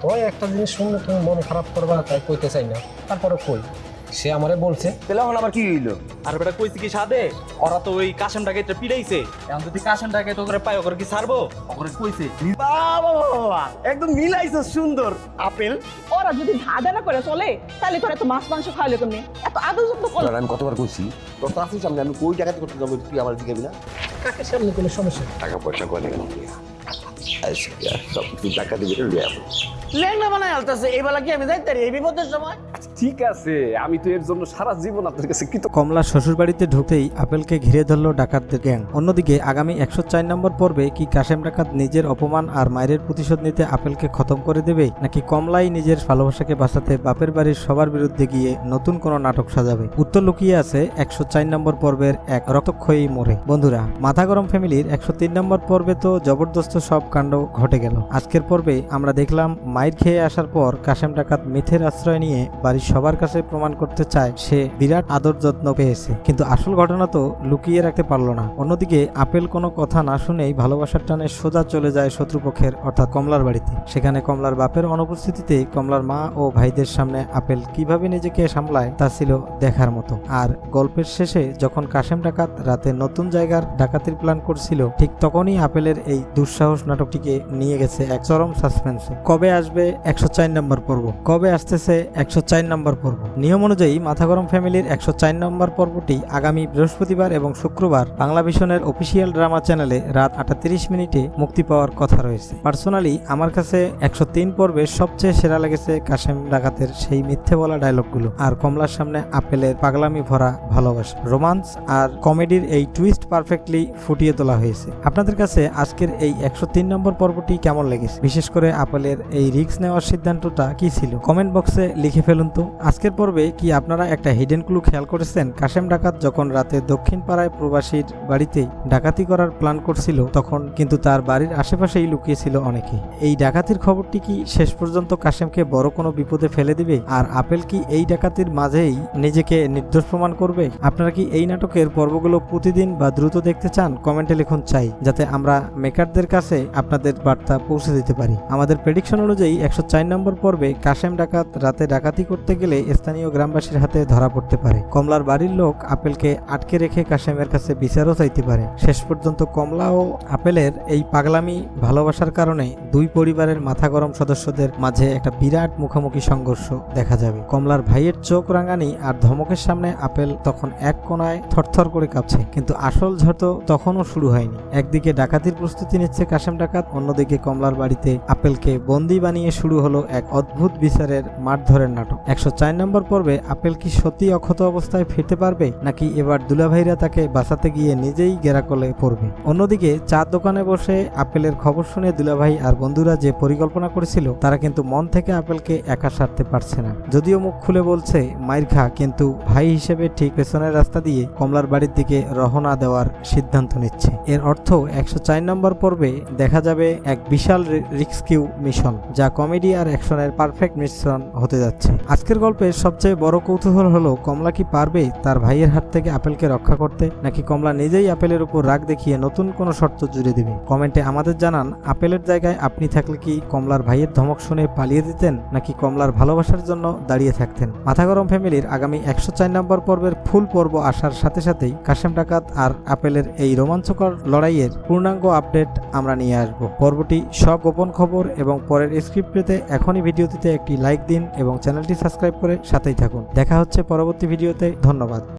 ওই একটা জিনিস শুনলে তুমি মন খারাপ করবা, তাই কইতে চাই না, তারপরে কই। সে আমারে বলছে। তাহলে এখন আবার কি হইলো? আর বেটা কইছি কি সাদে ওরা তো ওই কাশেমটাকে এটা পিড়াইছে, এখন যদি কাশেমটাকে তো করে পায় ওকে কি ছাড়বো? ওকে কইছে বাবা একদম মিলাইছো, সুন্দর। আপেল ওরা যদি ধাঁধা না করে চলে তাহলে তোরা তো মাছ মাংস খাওয়ালে কেমনি? এত আদর যত্ন করো। আমি কতবার কইছি তোর তো আসিস সামনে, আমি কই টাকাতে করতে যাবো, তুই আমার দিকে না। কাকের সামনে কোনো সমস্যা নেই। টাকা পয়সা করে কেন সব কিছু টাকা দিবে লেঙ্গা বানায় আলতাছে। এই বেলা কি আমি যাইতে পারি এই বিপদের সময়? ঠিক আছে, আমি তো এর জন্য সারা জীবন আপনার কাছে কৃতজ্ঞ। কমলার শ্বশুরবাড়িতে ঢুকতেই আপেলকে ঘিরে ধরল ডাকাতদের গ্যাং। অন্যদিকে আগামী 104 নম্বর পর্বে কি কাশেম ডাকাত নিজের অপমান আর মায়ের প্রতিশোধ নিতে আপেলকে খতম করে দেবে, নাকি কমলাই নিজের ভালোবাসাকে বাঁচাতে বাপের বাড়ির সবার বিরুদ্ধে গিয়ে নতুন কোনো নাটক সাজাবে? উত্তর লুকিয়ে আছে 104 নম্বর পর্বের এক রক্তক্ষয়ী মোড়ে। বন্ধুরা, মাথা গরম ফ্যামিলির 103 নম্বর পর্বে তো জবরদস্ত সব কাণ্ড ঘটে গেল। আজকের পর্বে আমরা দেখলাম মায়ের খেয়ে আসার পর কাশেম ডাকাত মিথের আশ্রয় নিয়ে বাড়ির সবার কাছে প্রমাণ করতে চায় সে বিরাট আদর যত্ন পেয়েছে, কিন্তু আসল ঘটনা তো লুকিয়ে রাখতে পারলো না। অন্যদিকে আপেল কোনো কথা না শুনেই ভালোবাসার টানে সোজা চলে যায় শত্রুপক্ষের অর্থাৎ কমলার বাড়িতে। সেখানে কমলার বাপের অনুপস্থিতিতে কমলার মা ও ভাইদের সামনে আপেল কিভাবে নিজেকে সামলায় তা ছিল দেখার মতো। আর গল্পের শেষে যখন কাশেম ডাকাত রাতে নতুন জায়গার ডাকাতির প্ল্যান করছিল, ঠিক তখনই আপেলের এই দুঃসাহস নাটকটিকে নিয়ে গেছে এক চরম সাসপেন্সে। কবে আসবে 104 নম্বর পর্ব? কবে আসতেছে 104 নম্বর পর্ব? নিয়ম অনুযায়ী মাথা গরম ফ্যামিলির 104 নম্বর পর্বটি আগামী বৃহস্পতিবার এবং শুক্রবার বাংলা ভিশনের অফিসিয়াল ড্রামা চ্যানেলে রাত 38 মিনিটে মুক্তি পাওয়ার কথা রয়েছে। পার্সোনালি আমার কাছে 103 পর্বে সবচেয়ে সেরা লেগেছে কাশেম ডাকাতের সেই মিথ্যে বলা ডায়লগগুলো আর কমলার সামনে আপেলের পাগলামি ভরা ভালোবাসা, রোমান্স আর কমেডির এই টুইস্ট পারফেক্টলি ফুটিয়ে তোলা হয়েছে। আপনাদের কাছে আজকের এই 103 নম্বর পর্বটি কেমন লেগেছে? বিশেষ করে আপেলের এই রিস্ক নেওয়ার সিদ্ধান্তটা কি ছিল? কমেন্ট বক্সে লিখে ফেলুন তো। আজকের পর্বে কি আপনারা একটা হিডেন ক্লু খেয়াল করেছেন? কাশেম ডাকাত যখন রাতে দক্ষিণ পাড়ায় প্রবাসীর বাড়িতে ডাকাতি করার প্ল্যান করছিল, তখন কিন্তু তার বাড়ির আশেপাশেই লুকিয়েছিল অনেকে। এই ডাকাতির খবরটি কি শেষ পর্যন্ত কাশেমকে বড় কোনো বিপদে ফেলে দিবে? আর আপেল কি এই ডাকাতির মাঝেই নিজেকে নির্দোষ প্রমাণ করবে? আপনারা কি এই নাটকের পর্বগুলো প্রতিদিন বা দ্রুত দেখতে চান? কমেন্টে লিখুন চাই, যাতে আমরা মেকারদের কাছে আপনাদের বার্তা পৌঁছে দিতে পারি। আমাদের প্রেডিকশন অনুযায়ী 104 নম্বর পর্বে কাশেম ডাকাত রাতে ডাকাতি করতে গেলে স্থানীয় গ্রামবাসীর হাতে ধরা পড়তে পারে। কমলার বাড়ির লোক আপেলকে আটকে রেখে কাশেমের কাছে বিচারও চাইতে পারে। শেষ পর্যন্ত কমলা ও আপেলের এই পাগলামি ভালোবাসার কারণে দুই পরিবারের মাথা গরম সদস্যদের মাঝে একটা বিরাট মুখোমুখি সংঘর্ষ দেখা যাবে। কমলার ভাইয়ের চোখ রাঙানি আর ধমকের সামনে আপেল তখন এক কোণায় থরথর করে কাঁপছে, কিন্তু আসল ঝড় তো তখনও শুরু হয়নি। একদিকে ডাকাতির প্রস্তুতি নিচ্ছে কাশেম ডাকাত, অন্যদিকে কমলার বাড়িতে আপেলকে বন্দী বানিয়ে শুরু হলো এক অদ্ভুত বিচারের মারধরের নাটক। 104 নম্বর পর্বে আপেল কি সত্যি অক্ষত অবস্থায় ফিরতে পারবে, নাকি এবার দুলাভাইরা তাকে বাঁচাতে গিয়ে নিজেই গেরাকলে পড়বে? অন্যদিকে চার দোকানে বসে আপেলের খবর শুনে দুলাভাই আর বন্ধুরা যে পরিকল্পনা করেছিল, তারা কিন্তু মন থেকে আপেলকে একা সারতে পারছে না। যদিও মুখ খুলে বলছে মাইর খা, কিন্তু ভাই হিসেবে ঠিক পেছনের রাস্তা দিয়ে কমলার বাড়ির দিকে রওনা দেওয়ার সিদ্ধান্ত নিচ্ছে। এর অর্থ 104 নম্বর পর্বে দেখা যাবে এক বিশাল রিস্কিউ মিশন, যা কমেডি আর অ্যাকশনের পারফেক্ট মিশ্রণ হতে যাচ্ছে। আজকের গল্পের সবচেয়ে বড় কৌতূহল হলো কমলা কি পারবে তার ভাইয়ের হাত থেকে আপেলকে রক্ষা করতে, নাকি কমলা নিজেই আপেলের উপর রাগ দেখিয়ে নতুন কোনো শর্ত জুড়ে দেবে? কমেন্টে আমাদের জানান, আপেলের জায়গায় আপনি থাকলে কি কমলার ভাইয়ের ধমক শুনে পালিয়ে দিতেন, নাকি কমলার ভালোবাসার জন্য দাঁড়িয়ে থাকতেন? মাথা গরম ফ্যামিলির আগামী 104 নম্বর পর্বের ফুল পর্ব আসার সাথে সাথেই কাশেম ডাকাত আর আপেলের এই রোমাঞ্চকর লড়াইয়ের পূর্ণাঙ্গ আপডেট আমরা নিয়ে আসব। পর্বটি সব গোপন খবর এবং পরের স্ক্রিপ্ট পেতে এখনই ভিডিওটিতে একটি লাইক দিন এবং চ্যানেলটি সাবস্ক্রাইব করে সাথেই থাকুন। দেখা হচ্ছে পরবর্তী ভিডিওতে। ধন্যবাদ।